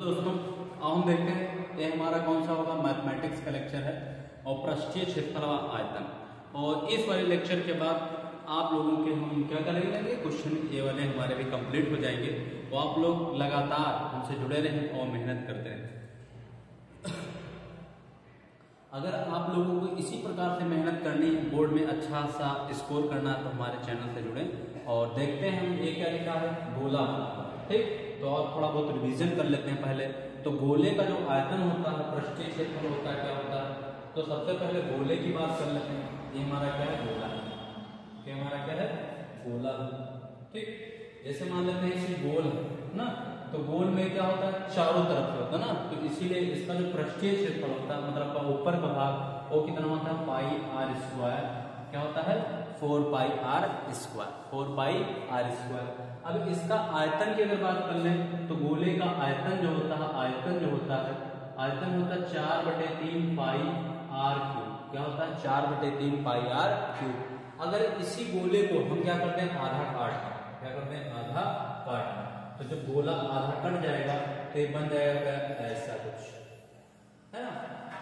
दोस्तों, अब हम देखते हैं ये हमारा कौन सा होगा, मैथमेटिक्स का लेक्चर है और पृष्ठीय क्षेत्रफल व आयतन। और इस वाले लेक्चर के बाद आप लोगों के हम क्या करेंगे, क्वेश्चन ये वाले हमारे भी कंप्लीट हो जाएंगे। तो आप लोग लगातार हमसे जुड़े रहें और मेहनत करते रहें। अगर आप लोगों को इसी प्रकार से मेहनत करनी है, बोर्ड में अच्छा सा स्कोर करना है, तो हमारे चैनल से जुड़ें और देखते हैं हम ये क्या लिखा है, गोला। ठीक, तो और थोड़ा बहुत रिवीजन कर लेते हैं पहले। तो गोले का जो आयतन होता है, पृष्ठीय क्षेत्रफल होता है, क्या होता है। तो सबसे पहले गोले की बात कर लेते हैं। ये हमारा क्या है, गोला है। क्या हमारा क्या है, गोला। ठीक, जैसे मान लेते हैं इसे गोल है ना, तो गोल में क्या होता है, चारों तरफ से होता है ना, तो इसीलिए इसका जो पृष्ठीय क्षेत्रफल होता है, मतलब का ऊपर का भाग, वो कितना होता है, पाई आर स्क्वायर। क्या होता है, 4 pi r square, 4 pi r square. अब इसका आयतन की अगर बात कर लें, तो गोले का आयतन जो होता है, आयतन होता है 4/3 पाई आर क्यूब। क्या होता है, 4/3 पाई आर क्यूब। अगर इसी गोले को हम क्या करते हैं, आधा काट, क्या करते हैं, आधा काट, तो जब गोला आधा कट जाएगा तो ये बन जाएगा ऐसा कुछ, है ना,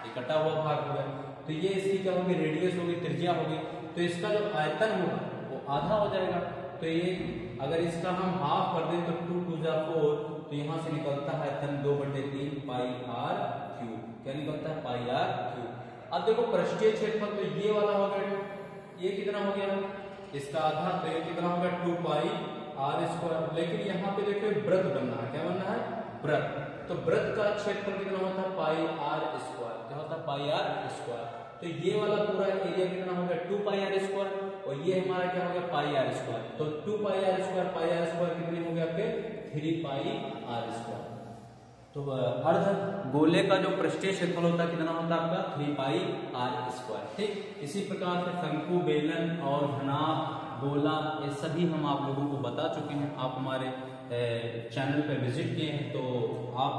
इकट्ठा हुआ भाग हो गया। तो ये इसकी क्या होगी, रेडियस होगी, त्रिज्या होगी। तो इसका जो आयतन होगा वो आधा हो जाएगा। तो ये अगर इसका हम हाफ कर दें तो 2 2 जा 4, तो यहां से निकलता है आयतन 2/3 पाई आर क्यूब। क्या निकलता है, पाई आर क्यूब। अब देखो पृष्ठीय क्षेत्रफल तो ये वाला हो गया, ये कितना हो गया, इसका आधा, तो ये कितना हो गया 2 पाई आर स्क्वायर। लेकिन यहाँ पे देखो वृत्त बनना है, क्या बनना है, वृत्त। तो वृत्त का क्षेत्रफल कितना होता है, पाई आर स्क्वायर। क्या होता है, पाई आर स्क्वायर। तो ये वाला पूरा एरिया कितना हो गया, 2 पाई आर स्क्वायर, और ये हमारा क्या हो गया, पाई आर स्क्वायर। तो 2 पाई आर स्क्वायर कितनी हो गया आपके, 3 पाई आर स्क्वायर। तो अर्ध गोले का जो पृष्ठीय क्षेत्रफल होता है कितना होता है आपका, 3 पाई आर स्क्वायर। ठीक, इसी प्रकार से शंकु, बेलन और घनाभ, गोला, ये सभी हम आप लोगों को बता चुके हैं। आप हमारे चैनल पे विजिट किए हैं, तो आप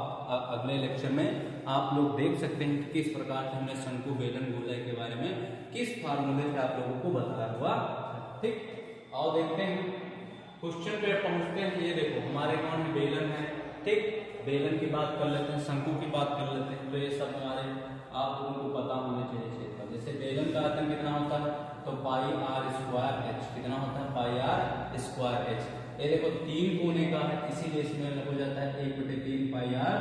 अगले लेक्चर में आप लोग देख सकते हैं कि किस प्रकार से हमने शंकु, बेलन, गोले के बारे में किस फार्मूले से आप लोगों को बताया हुआ। ठीक, और देखते हैं क्वेश्चन पे पहुंचते हैं। ये देखो हमारे कौन है, बेलन है। ठीक, बेलन की बात कर लेते हैं, शंकु की बात कर लेते हैं। तो ये सब हमारे आप लोगों को पता होने चाहिए क्षेत्रफल। जैसे बेलन का आयतन कितना होता है, तो पाई आर स्क्वायर एच। कितना होता है, पाई आर स्क्वायर एच। ये देखो 3 कोने का है, इसीलिए इसमें हो जाता है 1/3 pi r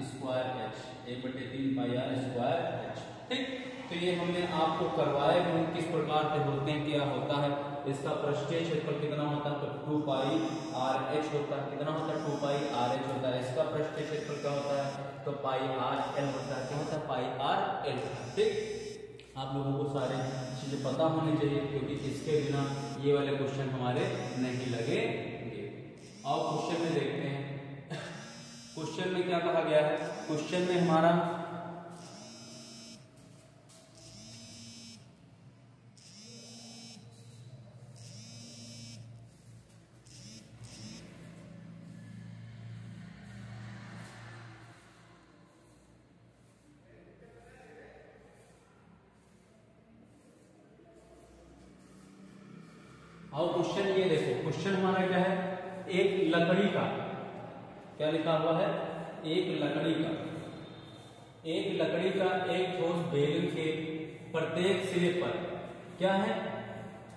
square h, 1/3 pi r square h. ठीक, तो ये हमने आपको करवाए हैं किस प्रकार से होते हैं, क्या होता है। इसका पृष्ठीय क्षेत्रफल कितना होता है, तो 2 पाई आर एच होता है। कितना होता है, 2 पाई आर एच होता है। इसका पृष्ठीय क्षेत्रफल क्या होता है, तो पाई आर एल होता है। क्या होता है, पाई आर एल। ठीक, आप लोगों को सारी चीजें पता होनी चाहिए, क्योंकि इसके बिना ये वाले क्वेश्चन हमारे नहीं लगेंगे। और क्वेश्चन में देखते हैं, क्वेश्चन में क्या कहा गया है। क्वेश्चन में हमारा और क्वेश्चन ये देखो, क्वेश्चन हमारा क्या है, एक लकड़ी का, क्या लिखा हुआ है, एक लकड़ी का एक ठोस बेलन के प्रत्येक सिरे पर क्या है,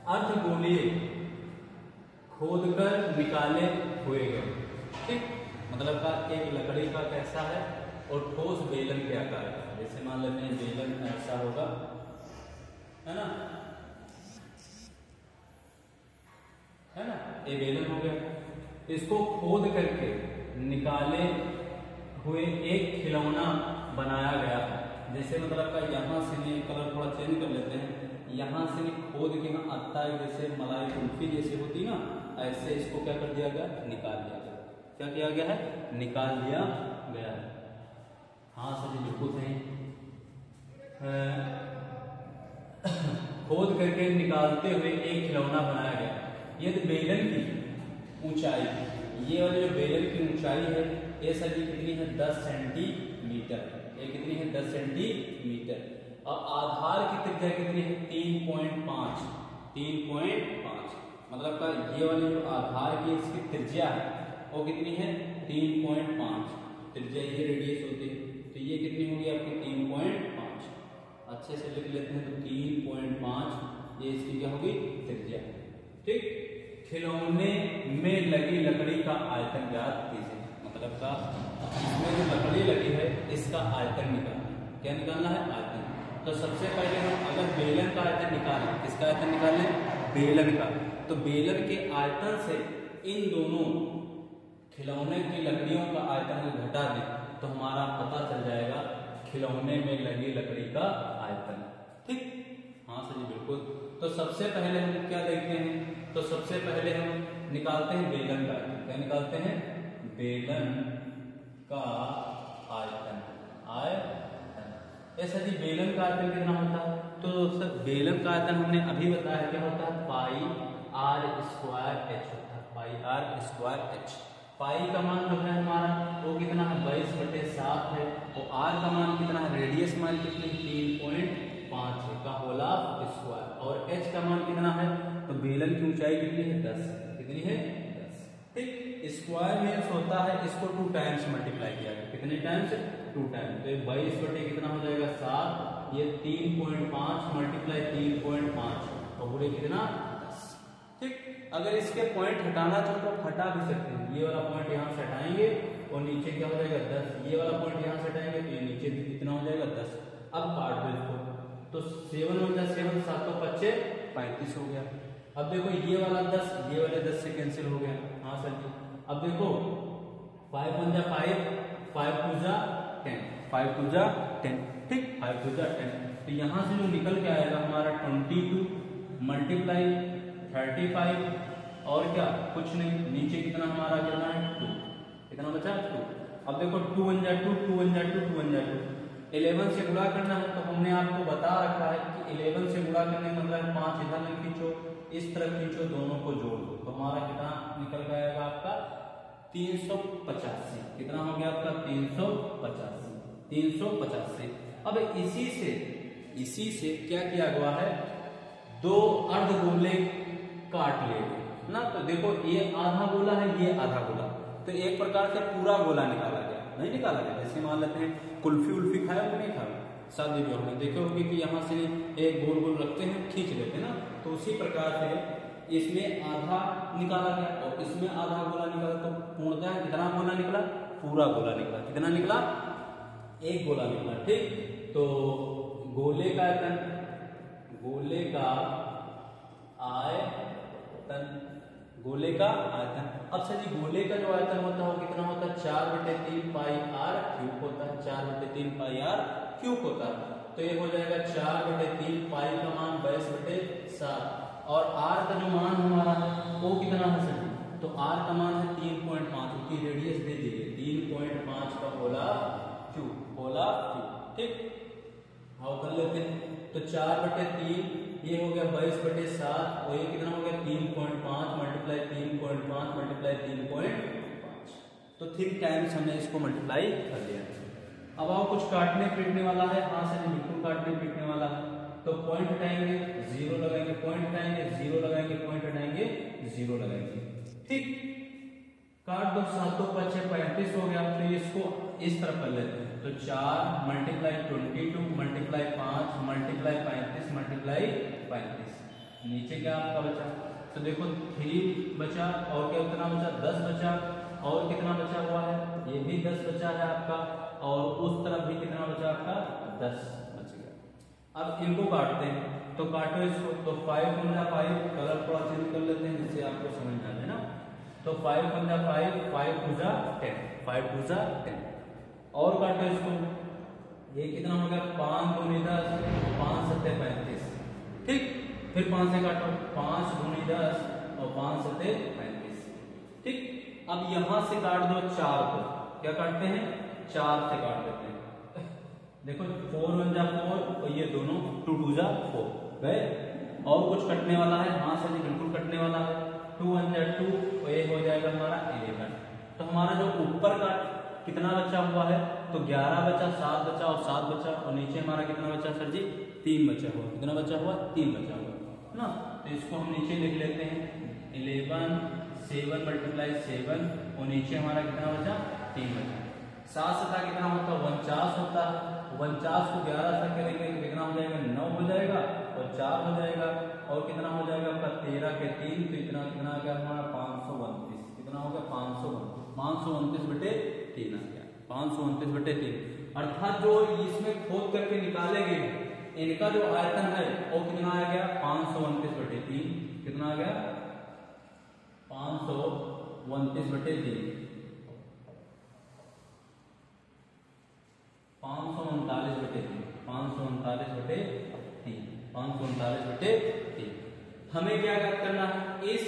अर्धगोलीय खोदकर निकाले हुए गए। ठीक, मतलब का एक लकड़ी का कैसा है और ठोस बेलन के आकार का। जैसे मान लेते हैं बेलन ऐसा होगा, है ना, ये बेलन हो गया। इसको खोद करके निकाले हुए एक खिलौना बनाया गया है। जैसे मतलब का यहाँ से नहीं, कलर थोड़ा चेंज कर लेते हैं, यहाँ से नहीं खोद के ना आता है, जैसे मलाई कुल्फी जैसी होती ना, ऐसे इसको क्या कर दिया गया, निकाल दिया गया। क्या किया गया है, निकाल दिया गया है। हाँ सर बिल्कुल सही। खोद करके निकालते हुए एक खिलौना बनाया गया। यदि बेलन की ऊंचाई, ये वाली जो बेलन की ऊंचाई है, ये सभी कितनी है, 10 सेंटीमीटर। ये कितनी है, 10 सेंटीमीटर। और आधार की त्रिज्या कितनी है, 3.5। 3.5 मतलब का ये वाली जो आधार की इसकी त्रिज्या है वो कितनी है, 3.5। त्रिज्या ये रेडियस होती है, तो ये कितनी होगी आपकी 3.5। अच्छे से लिख लेते हैं, तो 3.5 ये इसकी क्या होगी त्रिज्या। ठीक, खिलौने में लगी लकड़ी का आयतन ज्ञात कीजिए, मतलब का इसमें जो लकड़ी लगी है इसका आयतन निकालना। क्या निकालना है? आयतन। तो सबसे पहले हम अगर बेलन का आयतन निकालें, किसका आयतन निकालें? बेलन का। तो बेलन के आयतन से इन दोनों खिलौने की लकड़ियों का आयतन को घटा दें तो हमारा पता चल जाएगा खिलौने में लगी लकड़ी का आयतन। ठीक, हाँ सर जी बिल्कुल। तो सबसे पहले हम क्या देखते हैं? तो सबसे पहले हम निकालते हैं बेलन का आयतन। क्या निकालते हैं? बेलन का आयतन। ऐसा जी बेलन का आयतन कितना होता है? तो सर बेलन का आयतन हमने अभी बताया क्या होता है, पाई आर स्क्वायर एच होता है, पाई आर स्क्वायर एच। पाई का मान जो है हमारा वो कितना है? 22/7 है। और आर का मान कितना है? रेडियस मान कितनी? 3.5 है का होल स्क्वायर। और एच का मान कितना है? तो बेलन की ऊंचाई कितनी है? 10। कितनी है? 10। ठीक, स्क्वायर मीन्स होता है इसको 2 टाइम्स मल्टीप्लाई किया गया। कितने टाइम्स? 2 टाइम्स। तो 22 कितना हो जाएगा? 7। ये 3.5 मल्टीप्लाई 3.5 और पूरे कितना? 10। ठीक, अगर इसके पॉइंट हटाना चाहो तो हटा भी सकते हैं। ये वाला पॉइंट यहाँ से हटाएंगे और नीचे क्या हो जाएगा? 10। ये वाला पॉइंट यहाँ से हटाएंगे तो ये नीचे भी कितना हो जाएगा? 10। अब काट दो इसको, तो 7 × 7 7 × 5 35 हो गया। अब देखो ये वाला 10 ये वाले 10 से कैंसिल हो गया। हाँ सर जी। अब देखो 5 × 5 5 × 10 5 × 10। ठीक, 5 × 10। तो यहाँ से जो निकल के आएगा हमारा 22 मल्टीप्लाई 35 और क्या कुछ नहीं, नीचे कितना हमारा कितना है? 2। कितना बचा? 2। अब देखो 2 × 2 2 × 2 2 × 2 11 से गुणा करना है। तो हमने आपको बता रखा है कि 11 से गुणा करने का मतलब 5 इधर में खींचो, इस तरफ खींचो, दोनों को जोड़ दो तो हमारा कितना निकल जाएगा आपका? 385। कितना हो गया आपका? 385। अब इसी से क्या किया गया है? 2 अर्धगोले काट ले ना। तो देखो ये आधा गोला है, ये आधा गोला, तो एक प्रकार से पूरा गोला निकाला गया। नहीं निकाला गया, जैसे मान लेते हैं कुल्फी उल्फी खाया कि नहीं खाया, शादी भी हमने देखे होंगे कि यहाँ से एक गोल गोल रखते हैं, खींच लेते हैं ना। तो उसी प्रकार से इसमें आधा निकाला गया और इसमें आधा गोला निकाला। तो पूर्णतः कितना गोला निकला? पूरा गोला निकला। कितना निकला? एक गोला निकला। ठीक, तो गोले का आयतन अब सर जी गोले का जो आयतन होता है वो कितना होता है? 4/3 पाई आर क्यूब होता है। 4/3 पाई आर क्यूब होता है। तो ये हो जाएगा 4/3 पाई का मान 22/7 और आर का जो मान हमारा वो कितना है सर जी? तो आर का मान है 3.5, उसकी रेडियस दे दीजिए 3.5 का होल क्यूब। ठीक, हाँ कर लेते हैं। तो 4/3 ये हो गया 22/7 और ये कितना हो गया? 3.5 मल्टीप्लाई 3.5 मल्टीप्लाई 3.5। तो 3 टाइम्स हमने इसको मल्टीप्लाई कर लिया। अब आओ कुछ काटने पीटने वाला है। हाँ सर बिल्कुल काटने पीटने वाला है। तो पॉइंट हटाएंगे 0 लगाएंगे, पॉइंट हटाएंगे 0 लगाएंगे, पॉइंट हटाएंगे 0 लगाएंगे। ठीक, काट दो। 7 × 5 35 हो गया। तो इसको इस तरफ कर लेते हैं। तो 4 मल्टीप्लाई 22 मल्टीप्लाई 5 मल्टीप्लाई 35 मल्टीप्लाई 35। नीचे क्या आपका बचा? तो देखो 3 बचा और क्या कितना बचा? 10 बचा। और कितना बचा हुआ है? ये भी 10 बचा है आपका। और उस तरफ भी कितना बचा आपका? 10 बच गया। अब इनको काटते हैं, तो काटो इसको। तो 5 × 5 कलर थोड़ा चेंज कर लेते हैं जिससे आपको समझ में आ जाए ना। तो 5 × 5 5 × 10 5 × 10 और काटो इसको। ये कितना हो गया? 5 × 10 5 × 7 35। ठीक, फिर 5 से काटो। 5 × 10 और 5 × 7 35। ठीक, अब यहां से काट दो 4 को। क्या काटते हैं? 4 से काट देते हैं। देखो 4 × 1 = 4 और ये दोनों 2 × 2 = 4 गए। और कुछ कटने वाला है? हाँ सर जी बिल्कुल कटने वाला है। 2 × 1 = 2 और ये हो जाएगा हमारा 11। तो हमारा जो ऊपर का कितना बचा हुआ है? तो 11 बचा, 7 बचा और 7 बचा। और नीचे हमारा कितना बचा सर जी? 3 बचा हुआ। कितना बचा हुआ? 3 बचा हुआ ना। तो इसको हम नीचे लिख लेते हैं 11 7 मल्टीप्लाई 7 और नीचे हमारा कितना बचा? 3 बचा। 7 सता कितना होता है 49 होता है। 49 को 11 से करेंगे तो कितना हो जाएगा 9 हो जाएगा और 4 हो जाएगा और कितना हो जाएगा आपका 13 के 3 तो इतना कितना आ गया हमारा 529। कितना हो गया 529 बटे 3 आ गया 529 बटे 3। अर्थात जो इसमें खोद करके निकाले गए इनका जो आयतन है वो कितना आ गया 529 बटे 3। कितना आ गया 529 बटे 3 539 बटे 3 539 बटे 3 539 बटे 3। हमें क्या करना है इस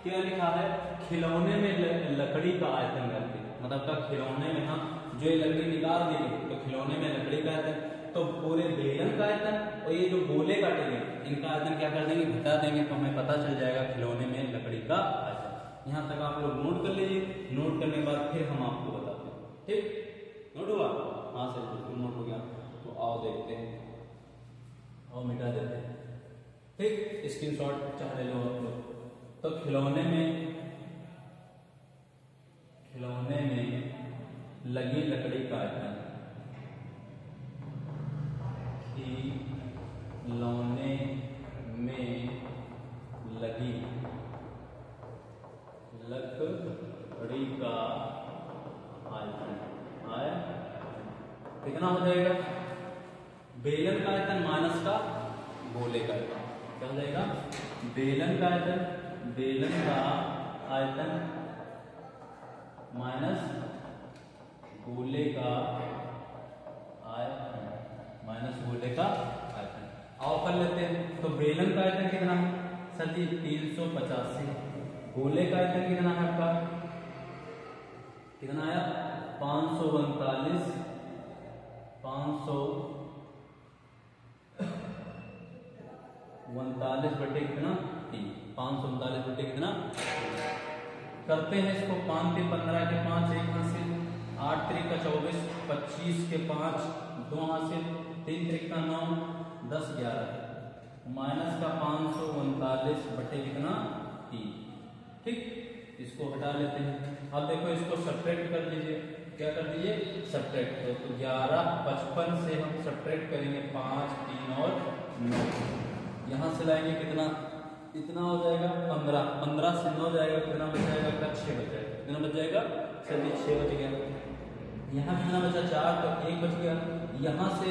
क्या लिखा है खिलौने में लकड़ी का आयतन करके मतलब का खिलौने में हम जो ये लकड़ी निकाल देंगे तो खिलौने में लकड़ी का आयतन तो पूरे बेलन का आयतन और ये जो गोले काटेंगे इनका आयतन क्या कर देंगे घटा देंगे तो हमें पता चल जाएगा खिलौने में लकड़ी का आयतन। यहाँ तक आप लोग नोट कर लीजिए। नोट करने के बाद फिर हम आपको बताते हैं। ठीक नोट हुआ? हाँ सर बिल्कुल नोट हो गया। तो आओ देखते हैं और मिटा देते हैं। ठीक स्क्रीनशॉट चाहे लो आप लोग। तो खिलौने में लगी लकड़ी का आयतन खिलौने में लगी लकड़ी का आयतन आया कितना हो जाएगा बेलन का आयतन माइनस का गोले का आयतन क्या हो जाएगा बेलन का आयतन माइनस गोले का आयतन आओ कर लेते हैं। तो बेलन का आयतन कितना है सर जी 385। गोले का आयतन कितना है आपका कितना आया 539 बटे कितना 3 539 बटे कितना करते हैं इसको 5 3 15 के 5 1 हासिल 8 3 का 24 25 के 5 2 हासिल 3 3 का 9 10 11 माइनस का 539 बटे कितना 3। ठीक इसको हटा लेते हैं। अब देखो इसको सब्ट्रैक्ट कर लीजिए। क्या कर दीजिए सब्ट्रैक्ट। तो 11 55 से हम सब्ट्रैक्ट करेंगे 5 3 और 9 यहाँ से लाएंगे कितना इतना हो जाएगा 15 से 9 जाएगा कितना बच जाएगा 6 बच जाएगा। कितना बच जाएगा चलिए 6 बच गया। यहाँ कितना बचा 4 तो 1 बच गया। यहाँ से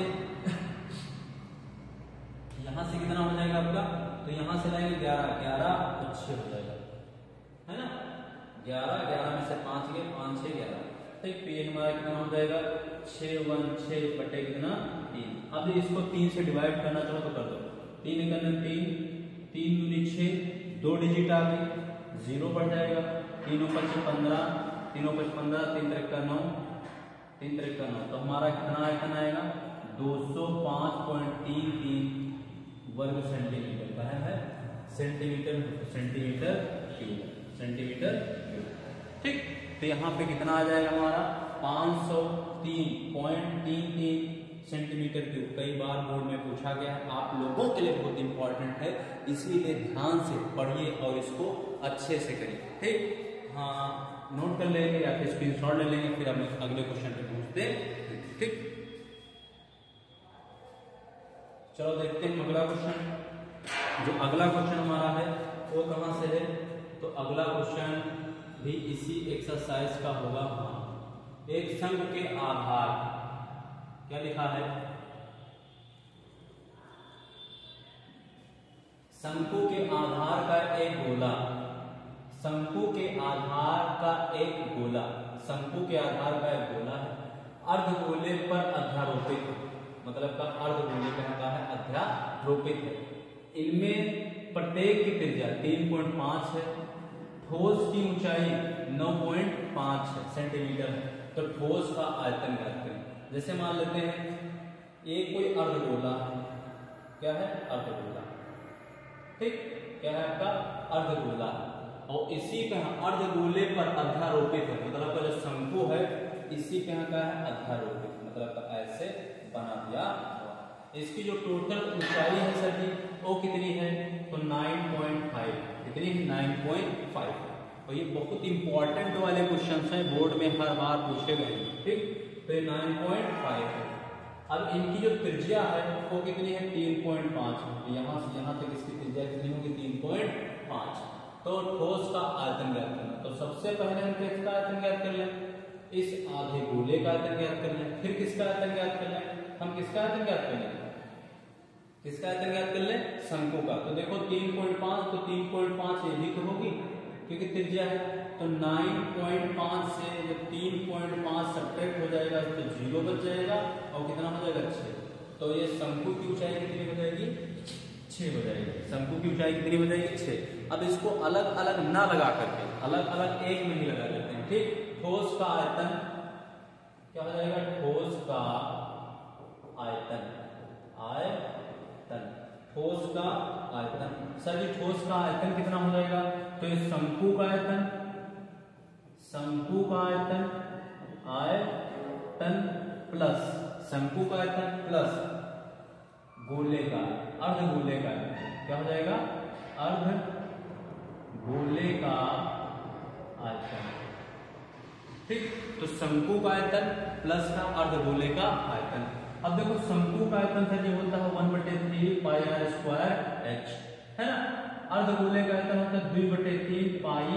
कितना हो जाएगा आपका तो यहाँ से लाएंगे 11 तो 6 हो जाएगा है ना 11 में से 5 गए 5 6 11। ठीक तो ये हमारा कितना हो जाएगा 6 1 6 बटे कितना 3। अब इसको 3 से डिवाइड करना चाहो तो कर दो 3 करना 3 दूनी 6 2 डिजिट आ गई 0 बढ़ जाएगा 3 ऊपर से 15 3 ऊपर 15 3 3 का 9 3 3 का 9 तो हमारा कितना आयतन आएगा 205.33 वर्ग सेंटीमीटर का है सेंटीमीटर क्यूब। ठीक तो यहाँ पे कितना आ जाएगा हमारा 503.33 सेंटीमीटर क्यूब। कई बार बोर्ड में पूछा गया है आप लोगों के लिए बहुत इंपॉर्टेंट है इसलिए ध्यान से पढ़िए और इसको अच्छे से करिए। ठीक हाँ नोट कर लेंगे या फिर स्क्रीनशॉट ले लेंगे फिर हम अगले क्वेश्चन पे पहुंचते हैं। ठीक चलो देखते हैं अगला क्वेश्चन। जो अगला क्वेश्चन हमारा है वो कहां से है तो अगला क्वेश्चन भी इसी एक्सरसाइज का होगा। एक संघ के आधार क्या लिखा है शंकु के आधार का एक गोला शंकु के आधार का एक गोला है अर्धगोले पर अध्यारोपित मतलब का अर्धगोले का है अध्यारोपित है। इनमें प्रत्येक की त्रिज्या 3.5 है। ठोस की ऊंचाई 9.5 सेंटीमीटर है। तो ठोस का आयतन ज्ञात करें। जैसे मान लेते हैं एक कोई अर्धगोला है। क्या है अर्धगोला। ठीक क्या है आपका अर्धगोला और इसी पे अर्धगोले पर अध्यारोपित है मतलब का जो शंकु है इसी पे का है अध्यारोपित मतलब का ऐसे बना दिया। इसकी जो टोटल ऊंचाई है सर जी वो कितनी है तो 9.5 कितनी 9.5 और ये बहुत इंपॉर्टेंट वाले क्वेश्चन हैं बोर्ड में हर बार पूछे गए। ठीक तो ये 9.5 है। अब इनकी जो त्रिज्या है वो कितनी है 3.5 है। यहाँ से यहाँ तक इसकी त्रिज्या कितनी होगी 3.5। तो ठोस का आयतन ज्ञात करना, तो सबसे पहले हम किसका आयतन ज्ञात कर लें, इस आधे गोले का आयतन ज्ञात कर लें, फिर किसका आयतन ज्ञात कर लें, हम किसका आयतन ज्ञात कर लें, किसका आयतन ज्ञात कर लें, शंकु का। तो देखो 3.5, तो 3.5 ये भी तो होगी क्योंकि त्रिज्या है। तो 9.5 से जब 3.5 सब्ट्रैक्ट हो जाएगा तो 0 बच जाएगा और कितना हो जाएगा 6। तो ये शंकु की ऊंचाई कितनी हो जाएगी 6 हो जाएगी। शंकु की ऊंचाई कितनी हो जाएगी 6। अब इसको अलग अलग ना लगा करके अलग अलग एक में ही लगा लेते हैं, ठीक। ठोस का आयतन क्या हो जाएगा, ठोस का आयतन, आयतन, ठोस का आयतन। सर जी ठोस का आयतन कितना हो जाएगा, तो ये शंकु का आयतन, शंकु का आयतन, आयतन प्लस शंकु का आयतन प्लस गोले का, अर्ध गोले का, क्या हो जाएगा, अर्ध गोले का आयतन, ठीक। तो शंकु का आयतन प्लस का अर्ध गोले का आयतन। अब देखो शंकु का आयतन सर ये होता है 1/3 पाई आर स्क्वायर एच, है ना। अर्ध गोले का आयतन होता है 2/3 pi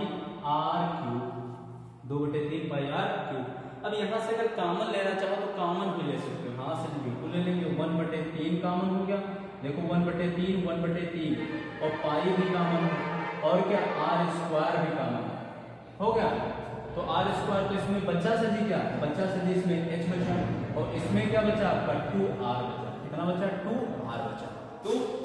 r cube, 2/3 pi r cube. अब यहाँ से अगर कॉमन लेना चाहो तो कॉमन भी ले सकते हो, हाँ सर बिल्कुल ले लेंगे। 1/3 कॉमन हो गया, देखो 1/3 1/3 और पाई भी कॉमन हो और क्या आर स्क्वायर भी कॉमन हो गया। तो आर स्क्वायर तो इसमें बच्चा सजी क्या बच्चा सजी, इसमें एच बचा और इसमें क्या बचा आपका 2r बचा। कितना बचा 2r बचा, 2r।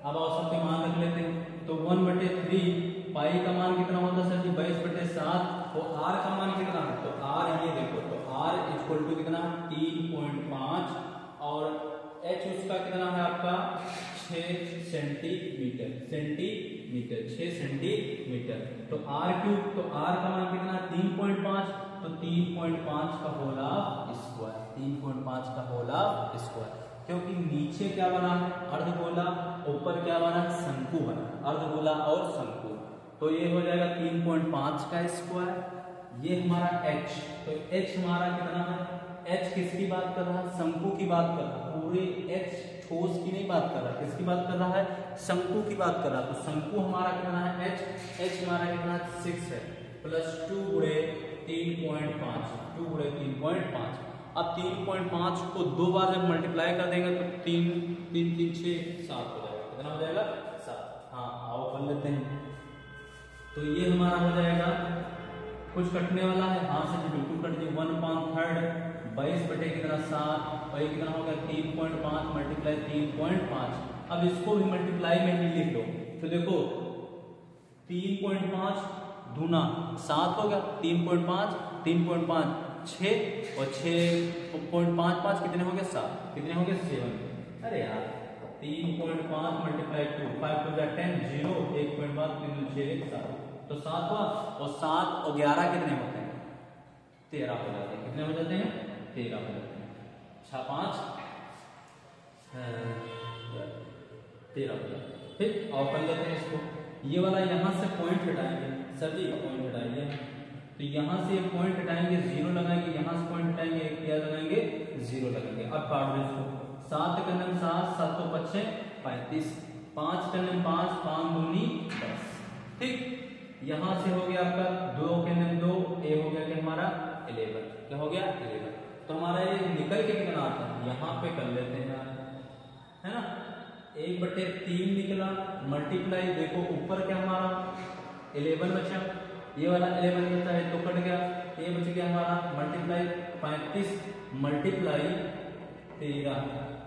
अब आओ सबके मान रख लेते हैं। तो 1/3 पाई का मान कितना होता है सर जी 22/7 और r का मान कितना है, तो r ये देखो, तो r इक्वल टू कितना 3.5 और h उसका कितना है आपका 6 सेंटीमीटर, सेंटीमीटर 6 सेंटीमीटर। तो r क्यूब, तो r का मान कितना 3.5, तो 3.5 का होल ऑफ स्क्वायर, 3.5 का होल ऑफ स्क्वायर। क्योंकि नीचे क्या बना है अर्धगोला, ऊपर क्या बना है शंकु बना, अर्धगोला और शंकु। तो ये हो जाएगा 3.5 का स्क्वायर, ये हमारा h। तो h हमारा कितना है, h किसकी बात कर रहा है, शंकु की बात कर रहा है। पूरे h ठोस की नहीं बात कर रहा, किसकी बात कर रहा है, शंकु की बात कर रहा। तो शंकु हमारा कितना है h हमारा कितना 6 है प्लस 2 गुणे 3.5, 2 गुणे 3.5। अब 3.5 को 2 बार जब मल्टीप्लाई कर देंगे तो 3 3 3 6 7 हो जाएगा। कितना हो जाएगा 7। हाँ आओ कर लेते हैं। तो ये हमारा हो जाएगा, कुछ कटने वाला है, हाँ सर बिल्कुल कट जाए। 1/3 22 कितना 7 और ये कितना हो गया 3.5 मल्टीप्लाई 3.5। अब इसको भी मल्टीप्लाई में ही लिख लो। तो देखो 3.5 दूना 7 हो गया, 3.5 3.5 6 और 6.55 कितने हो गए 7, कितने हो गए 7। अरे यार 3.5 मल्टीप्लाई 2 5 2 10 0 1.5 3 6 1 7, तो 7 हुआ और 7 और 11 कितने होते हैं 13 हो जाते हैं। कितने हो जाते हैं 13 हो जाते हैं। 6 5 13 हो जाते हैं। ठीक और कर लेते हैं इसको। ये वाला यहाँ से पॉइंट हटाएंगे सर जी, पॉइंट हटाएंगे तो यहाँ से पॉइंट हटाएंगे 0 लगाएंगे, यहाँ से पॉइंट हटाएंगे क्या लगाएंगे 0 लगाएंगे। अब काट दो इसको, 7 का 7 7 तो 5 35, 5 का 5 5 दूनी 10। ठीक यहाँ से हो गया आपका 2 के 2 ए हो गया कि हमारा 11, क्या हो गया 11। तो हमारा ये निकल के कितना आता है यहाँ पे कर लेते हैं यार, है ना 1/3 निकला मल्टीप्लाई, देखो ऊपर क्या हमारा 11 बचा, ये वाला 11 बचा है तो कट गया, ये बच गया हमारा मल्टीप्लाई 35 मल्टीप्लाई 13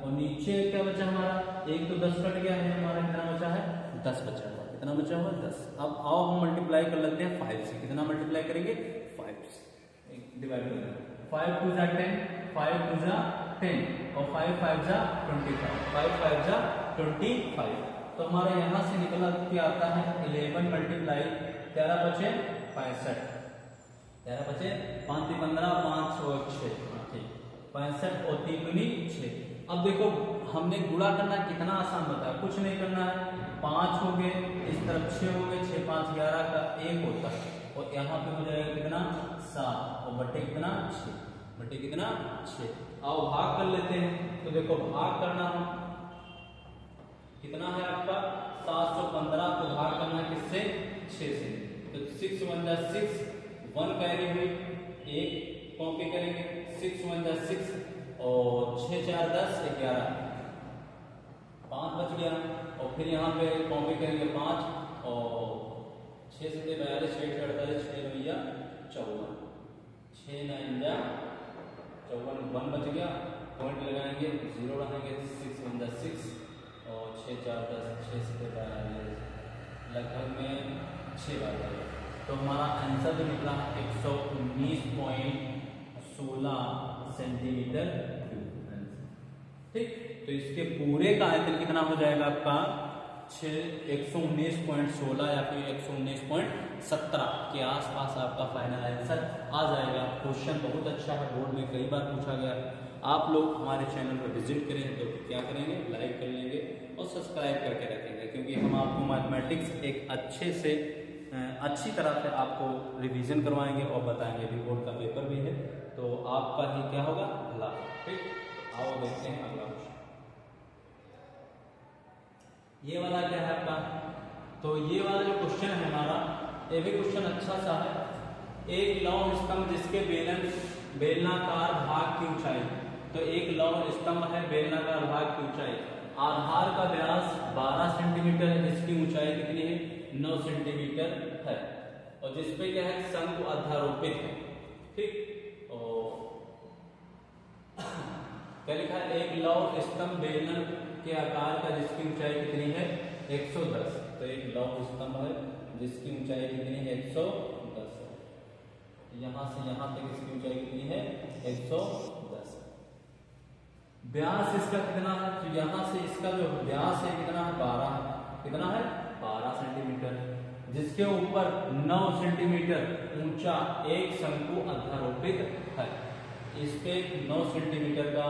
और नीचे क्या बचा हमारा 1 तो 10 कट गया है, हमारा कितना बचा है 10 बचा हुआ, कितना बचा हुआ 10। अब आओ हम मल्टीप्लाई कर लेते हैं 5 से। कितना मल्टीप्लाई करेंगे 5 से डिवाइड कर देंगे। 5 2 जा 10, 5 2 जा 10 और 5 5 जा 25, 5 5 जा 25। तो हमारा यहाँ से निकला क्या आता है 11 मल्टीप्लाई 13 बचे 65, 13 बचे 5 3 15 5 और 6, ठीक 65 और 3 दूनी 6। अब देखो हमने गुणा करना कितना आसान बताया, कुछ नहीं करना है, 5 हो गए इस तरफ 6 हो गए, 6 5 11 का 1 होता है और यहाँ पे हो जाएगा कितना 7 और बटे कितना 6। बटे कितना 6। आओ भाग कर लेते हैं। तो देखो भाग करना हम कितना है आपका 715 को भाग करना किससे 6 से। तो 6 1 जा 6 1 कैरी हुई, एक कॉपी करेंगे 6 1 जा 6 और 6 4 10 11 5 बच गया। और फिर यहाँ पे कॉपी करेंगे 5 और 6 से 42 6 से 48 6 भैया 54 6 9 जा 54 1 बच गया। पॉइंट लगाएंगे 0 रहेंगे 6 1 जा 6 और 6 4 10 6 से 42 लगभग में 6 बार है। तो हमारा आंसर जो निकला 119.16 सेंटीमीटर क्यूब। ठीक, तो इसके पूरे का आयतन कितना हो जाएगा आपका 119.16 या फिर 119.17 के आसपास आपका फाइनल आंसर आ जाएगा। क्वेश्चन बहुत अच्छा है, बोर्ड में कई बार पूछा गया है। आप लोग हमारे चैनल पर विजिट करें तो क्या करेंगे, लाइक कर लेंगे और सब्सक्राइब करके रखेंगे, क्योंकि हम आपको मैथमेटिक्स एक अच्छी तरह से आपको रिवीजन करवाएंगे और बताएंगे। भी बोर्ड का पेपर भी है तो आपका ही क्या होगा भला। ठीक, आओ देखते हैं अगला क्वेश्चन। ये वाला क्या है आपका, तो ये वाला जो क्वेश्चन है हमारा, ये भी क्वेश्चन अच्छा सा है। एक लौह स्तंभ जिसके बेलनाकार भाग की ऊंचाई, तो एक लौह स्तंभ है बेलनाकार भाग की ऊंचाई, आधार का व्यास 12 सेंटीमीटर है, जिसकी ऊंचाई कितनी है 9 सेंटीमीटर है, और जिसपे क्या है शंकु अध्यारोपित है। ठीक, और क्या लिखा है एक लौह स्तंभ बेलन के आकार का जिसकी ऊंचाई कितनी है 110। तो एक लौह स्तंभ है जिसकी ऊंचाई कितनी है 110, यहां से यहां तक इसकी ऊंचाई कितनी है 110। व्यास इसका कितना है, तो यहां से इसका जो व्यास है कितना है 12, कितना है 12 सेंटीमीटर, जिसके ऊपर 9 सेंटीमीटर ऊंचा एक शंकु अध्यारोपित है। इस पे 9 सेंटीमीटर का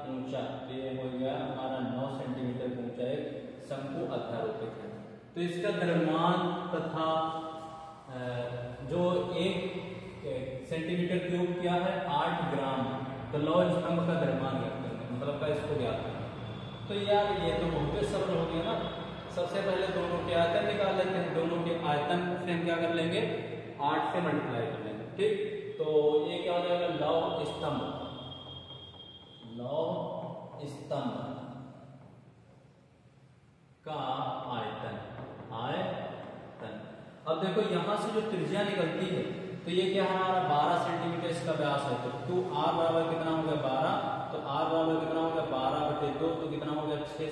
ऊंचा, ये हो गया हमारा 9 सेंटीमीटर का ऊंचा एक शंकु अध्यारोपित है। तो इसका द्रव्यमान तथा जो 1 सेंटीमीटर क्यूब क्या है 8 ग्राम। तो लौह स्तंभ का द्रव्यमान मतलब का इसको ज्ञात करना। तो यार ये तो बहुत सरल हो गया ना। सबसे पहले दोनों के आयतन निकाल लेते हैं। दोनों के आयतन से हम क्या कर लेंगे 8 से मल्टीप्लाई कर लेंगे। ठीक, तो ये क्या हो जाएगा लौह स्तंभ का आयतन। अब देखो यहां से जो त्रिज्या निकलती है, तो ये क्या हमारा 12 सेंटीमीटर इसका व्यास है। तो 2r बराबर कितना हो गया 12, तो r बराबर कितना हो गया 12/2, तो कितना हो गया 6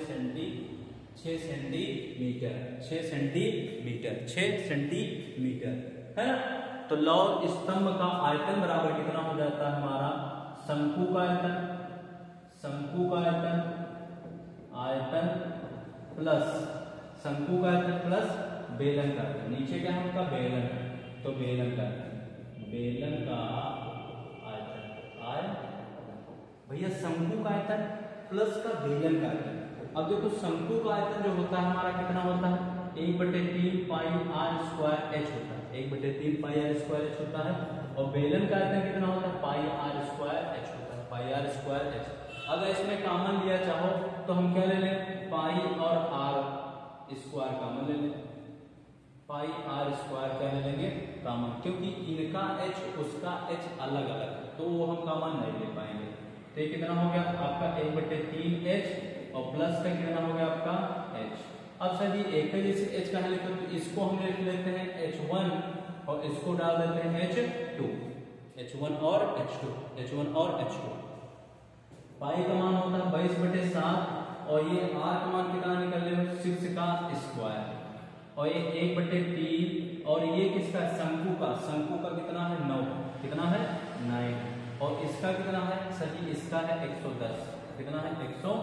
सेंटीमीटर है ना। तो लौह स्तंभ का आयतन बराबर कितना हो जाता है हमारा शंकु का आयतन प्लस बेलन का आयतन। नीचे क्या है उनका बेलन है, तो बेलन का आयतन भैया शंकु का आयतन प्लस का बेलन का आयतन। अब देखो शंकु का आयतन जो होता है हमारा कितना होता है 1/3 पाई r स्क्वायर h होता है, 1/3 पाई r स्क्वायर h होता है। और बेलन का आयतन कितना होता है पाई r स्क्वायर h होता है, पाई r स्क्वायर h। अगर इसमें कॉमन लिया चाहो तो हम क्या ले लें पाई और r स्क्वायर कॉमन ले लें, पाई r स्क्वायर क्या ले लेंगे कॉमन, क्योंकि इनका h उसका h अलग अलग है तो वो हम कॉमन नहीं ले पाएंगे। तो ये कितना हो गया आपका 1/3 h और प्लस का कितना हो गया आपका h। अब सर जी एक ही जैसे h कहाँ लिखो, तो इसको हम लिख लेते हैं h1 और इसको डाल देते हैं h2, h1 और h2। पाई का मान होता है 22/7 और ये r का मान कितना निकल रहे हो 6 का स्क्वायर, और ये 1/3 और ये किसका शंकु का कितना है 9, कितना है 9, और इसका कितना है सर जी इसका है 110, कितना है 110।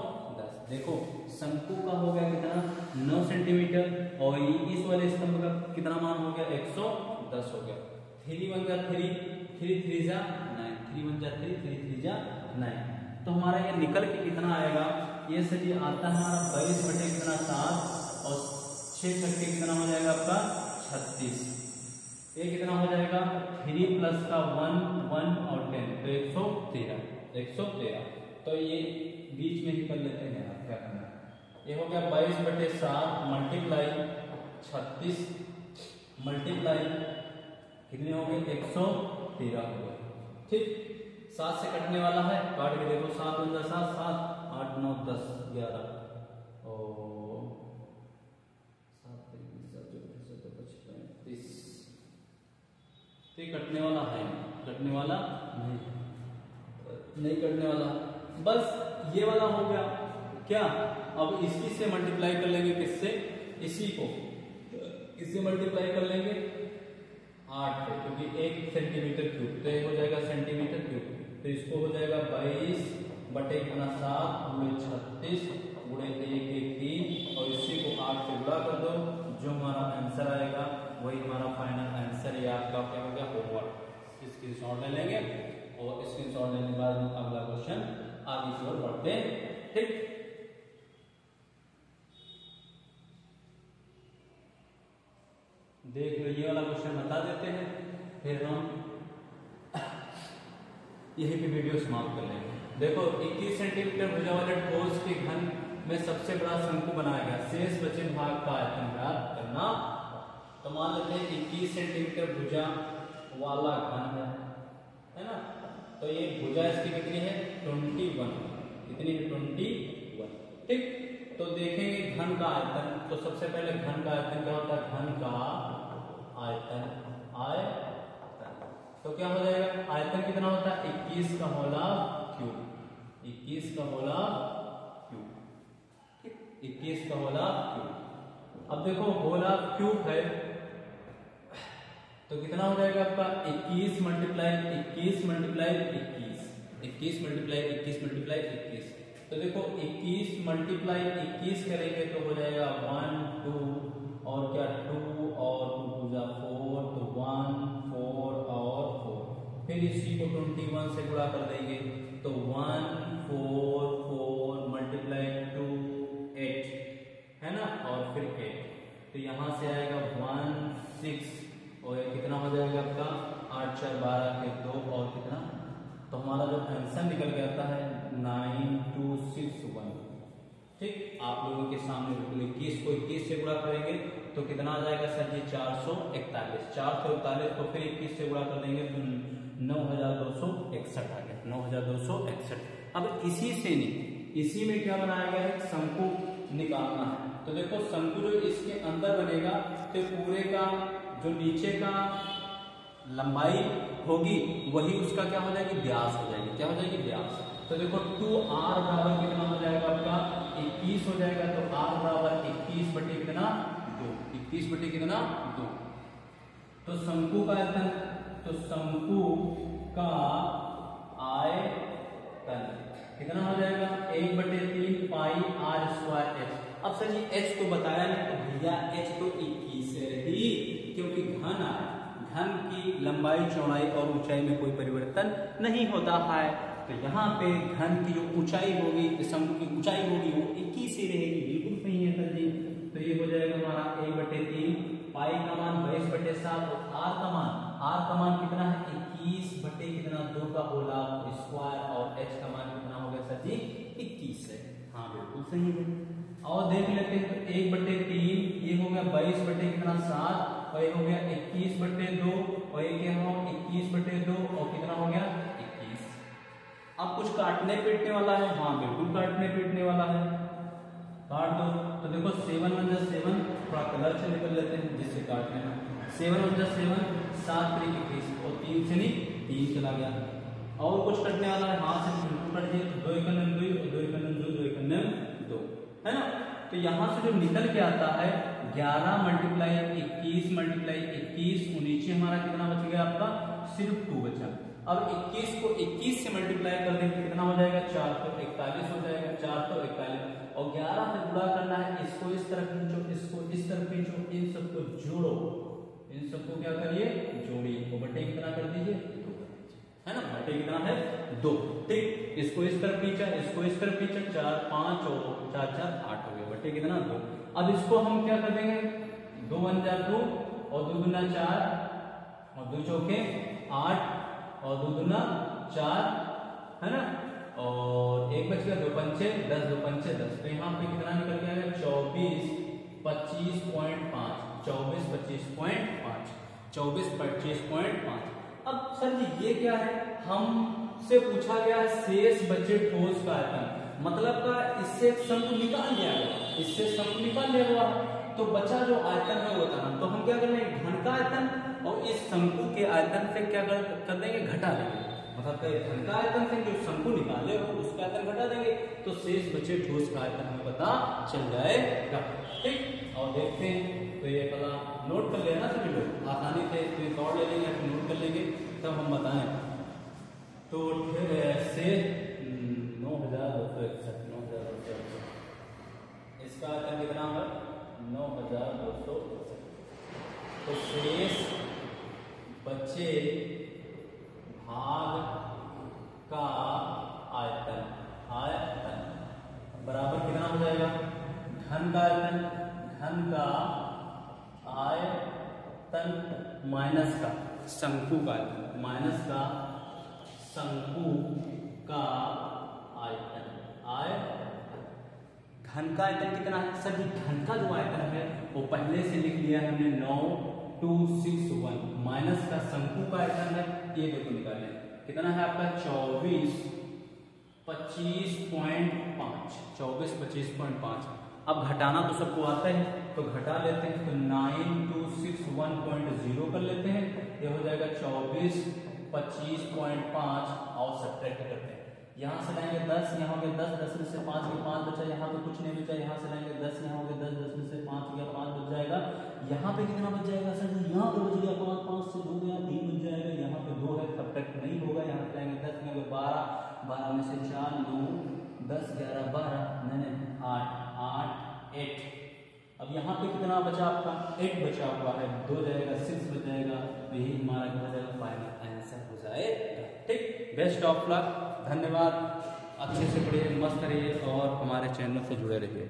देखो शंकु का हो गया कितना 9 सेंटीमीटर और इस वाले स्तंभ का कितना मान हो गया 110 हो गया। 3 1 जा 3, 3 3 जा 9, 3 1 जा 3, 3 3 जा 9। तो हमारा ये निकल के कितना आएगा, ये सर जी आता है हमारा 22/7 और 6 छक्के कितना हो जाएगा आपका 36, ये कितना हो जाएगा 3 प्लस का 1 1 और 10 तो 113 तो ये बीच में ही कर लेते हैं यार, क्या करना है। ये हो गया 22/7 मल्टीप्लाई 36 मल्टीप्लाई कितने हो गए 113 हो गए। ठीक 7 से कटने वाला है, काट के देखो 7 × 7 7 8 9 10 11 और 7 35 कटने वाला है, कटने वाला नहीं कटने वाला। बस ये वाला हो गया क्या। अब इसी से मल्टीप्लाई कर लेंगे, किससे, इसी को इससे मल्टीप्लाई कर लेंगे 8 से, क्योंकि 1 सेंटीमीटर क्यूब तो ये हो जाएगा सेंटीमीटर क्यूब, तो इसको हो जाएगा 22/7 × 36 × 1 1 3 और इसी को 8 से गुणा कर दो, जो हमारा आंसर आएगा वही हमारा फाइनल आंसर। ये आपका क्या हो गया होमवर्क। स्क्रीनशॉट ले लेंगे और स्क्रीनशॉट लेने के बाद अगला क्वेश्चन आगे की ओर बढ़ते हैं। ठीक देख लो, ये वाला क्वेश्चन बता देते हैं, फिर हम यही पे वीडियो समाप्त कर लेंगे। देखो 21 सेंटीमीटर भुजा वाले ठोस के घन में सबसे बड़ा शंकु बनाया गया, शेष बचे भाग का आयतन ज्ञात करना। तो मान लेते हैं 21 सेंटीमीटर भुजा वाला घन है ना, तो ये भुजा इसकी कितनी है 21, कितनी है 21। ठीक तो देखेंगे घन का आयतन, तो सबसे पहले घन का आयतन क्या होता है, घन का आयतन तो क्या हो जाएगा, आयतन कितना होता है 21 का होला क्यूब, 21 का होला क्यूब, ठीक 21 का होला क्यूब। अब देखो होला क्यूब है तो कितना हो जाएगा आपका 21 मल्टीप्लाई 21 मल्टीप्लाई 21 21 मल्टीप्लाई 21 मल्टीप्लाई 21। तो देखो 21 मल्टीप्लाई 21 करेंगे तो हो जाएगा 1 2 और क्या 2 और 2 × 4 तो 1 4 और 4, फिर इसी को 21 से गुणा कर देंगे तो 1 4 4 मल्टीप्लाई 2 8 है ना, और फिर 8 तो यहाँ से आएगा 1 6 और कितना हो जाएगा आपका 8 4 12 के 2 और कितना, तो हमारा जो आंसर निकल के आता है 9261। ठीक आप लोगों के सामने बिल्कुल 21 को 21 से गुणा करेंगे तो कितना आ जाएगा सर जी 441 441 को फिर 21 से गुणा कर देंगे तो 9261 आ गया 9261। अब इसी से नहीं, इसी में क्या बनाया गया है शंकु निकालना है। तो देखो शंकु जो इसके अंदर बनेगा तो पूरे का जो नीचे का लंबाई होगी वही उसका क्या हो जाएगी व्यास हो जाएगी, क्या हो जाएगी व्यास। तो देखो 2r बराबर कितना हो जाएगा आपका 21 हो जाएगा, तो r बराबर 21 बटे कितना 2, 21 बटे कितना 2। तो शंकु का आयतन, तो शंकु का आयतन कितना हो जाएगा 1/3 पाई r²h। अब सर जी h तो बताया नहीं, तो भैया h तो 21 है ही, क्योंकि घन है, घन की लंबाई चौड़ाई और ऊंचाई में कोई परिवर्तन नहीं होता है। तो यहाँ पे घन की जो ऊंचाई होगी, शंकु की ऊंचाई होगी वो 21 ही रहेगी, बिल्कुल सही है सर जी। तो ये हो जाएगा हमारा 1/3 पाई का मान 22/7 और r का मान कितना है 21 बटे कितना 2 का होला स्क्वायर और h का मान कितना हो गया सर जी 21 है। हाँ बिल्कुल सही है। और देख लेते हैं तो 1/3 ये हो गया 22 बटे कितना 7 और ये हो गया 21/2 और ये क्या हो 21/2 और कितना हो गया 21। अब कुछ काटने पीटने वाला है, हाँ बिल्कुल काटने पीटने वाला है, काट दो। तो देखो 7 1 7, थोड़ा कलर से निकल लेते हैं जिससे काटने में 7 1 7 7 3 21 और 3 से नहीं 3 चला गया। और कुछ कटने वाला है, हाथ से बिल्कुल कट दिए तो 2 1 2 और 2 1 2 2 1 2 है ना। तो यहाँ से जो निकल के आता है 11 मल्टीप्लाई 21 मल्टीप्लाई 21 नीचे हमारा कितना बच गया आपका सिर्फ 2 बचा। अब 21 को 21 से मल्टीप्लाई कर देंगे कितना हो जाएगा 4 तो 41 हो जाएगा, 4 तो 41 और 11 से गुणा करना है, इसको इस तरफ खींचो, इसको इस तरफ खींचो, इन सबको जोड़ो, इन सबको क्या करिए जोड़िए, तो बटे कितना कर दीजिए 2 है ना, बटे कितना है 2। ठीक इसको इस तरफ खींचा, इसको इस तरफ खींचा, 4 5 और 4 4 8 हो गया, बटे कितना 2। अब इसको हम क्या कर देंगे 2 1 2 और 2 2 4 और 2 चौके 8 और 2 दूना 4 है ना, और 1 बच गया, 2 पंचे 10, 2 पंचे 10। तो यहाँ पे कितना निकल के आएगा 24 25.5, 24 25.5, 24 25.5। अब सर जी ये क्या है, हमसे पूछा गया है शेष बचे ठोस का आयतन, मतलब का इससे शंकु निकाल लिया गया, इससे शंकु निकाल लिया हुआ, तो बचा जो आयतन है वो था, तो हम क्या कर लेंगे घन का आयतन और इस शंकु के आयतन से क्या कर देंगे घटा देंगे, मतलब घन का आयतन से जो शंकु निकाले हो उसका आयतन घटा देंगे, तो शेष बचे ठोस का आयतन हमें पता चल जाएगा। ठीक, और देखते हैं, तो ये पता नोट कर लेना सभी लोग, आसानी से स्क्रीनशॉट ले लेंगे, फिर नोट कर लेंगे तब हम बताएं। तो से 9261, 9261 इसका आयतन कितना है 9200। तो शेष बचे भाग का आयतन, आयतन बराबर कितना हो जाएगा घन का आयतन, घन का आयतन माइनस का शंकु का आयतन, माइनस का शंकु का आयतन, घन का आयतन कितना है सर जी, घन का जो आयतन है वो पहले से लिख लिया है हमने 9261, माइनस का शंकु का आयतन है ये देखो निकालें कितना है आपका 24 25.5, 24 25.5। अब घटाना तो सबको आता है तो घटा लेते हैं, तो 9261.0 कर लेते हैं, ये हो जाएगा 24 25.5 और सब्ट्रैक्ट करते हैं, यहाँ से लाएंगे 10, यहाँ हो गया 10, 10 में से 5 गया 5 बचा, यहाँ पे कुछ नहीं बचा, यहाँ से लाएंगे 10, यहाँ हो गया 10, 10 में से 5 गया 5 बच जाएगा, यहाँ पे कितना बच जाएगा सर जी, यहाँ पे बच गया 5, 5 से 2 गया 3 बच जाएगा, यहाँ पे 2 है सब्ट्रैक्ट नहीं होगा, यहाँ से लाएंगे 10 में 12, 12 में से 4 9 10 11 12 नहीं 8 8 8। अब यहाँ पे कितना बचा आपका 8 बचा हुआ है, 2 जाएगा 6 बच जाएगा, तो यही हमारा क्या हो जाएगा फाइनल आंसर हो जाएगा। ठीक, बेस्ट ऑफ लक, धन्यवाद, अच्छे से पढ़िए, मस्त रहिए और हमारे चैनल से जुड़े रहिए।